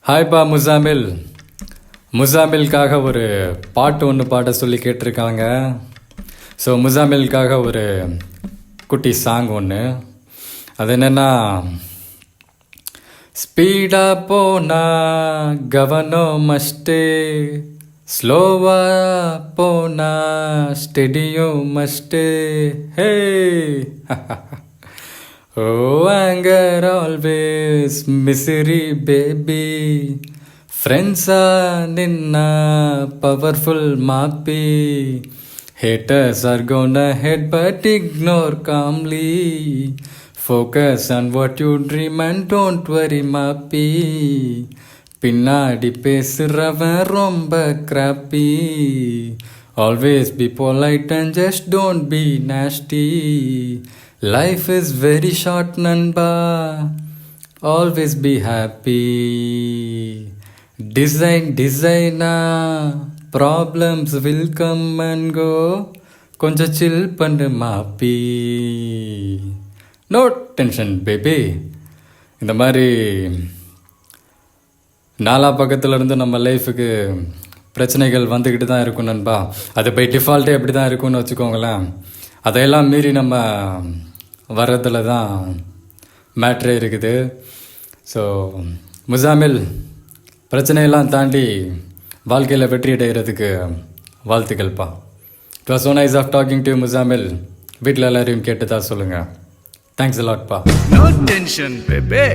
ஹாய்ப்பா முசாமில். முசாமிலுக்காக ஒரு பாட்டு ஒன்று பாட சொல்லி கேட்டிருக்காங்க. ஸோ முசாமிலுக்காக ஒரு குட்டி சாங் ஒன்று. அது என்னென்னா, ஸ்பீடாக போனா கவனம் மஸ்ட்டு, ஸ்லோவாக போனா ஸ்டெடியும் must. Hey Oh, anger always misery, baby. Friends are ninna powerful mappy. Haters are gonna hate but ignore calmly. Focus on what you dream and don't worry, mappy. பின்னாடி பேசுறவன் ரொம்ப crappy. Always be polite and just don't be nasty. Life is very short, Nanba. Always be happy. Designer. Problems will come and go. கொஞ்சம் chill பண்ணு மாப்பி. No tension, baby. இந்த மாதிரி நாலா பக்கத்தில் இருந்து நம்ம லைஃபுக்கு பிரச்சனைகள் வந்துக்கிட்டு தான் இருக்கும் நண்பா. அது பை டிஃபால்ட்டே அப்படி தான் இருக்கும்னு வச்சுக்கோங்களேன். அதையெல்லாம் மீறி நம்ம வர்றதுல தான் மேட்ரே இருக்குது. ஸோ முசாமில், பிரச்சனையெல்லாம் தாண்டி வாழ்க்கையில் வெற்றி அடைகிறதுக்கு வாழ்த்துக்கள்ப்பா. It was so nice of talking to Muzammil. வீட்டில் எல்லாரையும் கேட்டு தான் சொல்லுங்கள். தேங்க்ஸ் அ லாட்ப்பா. No tension, baby.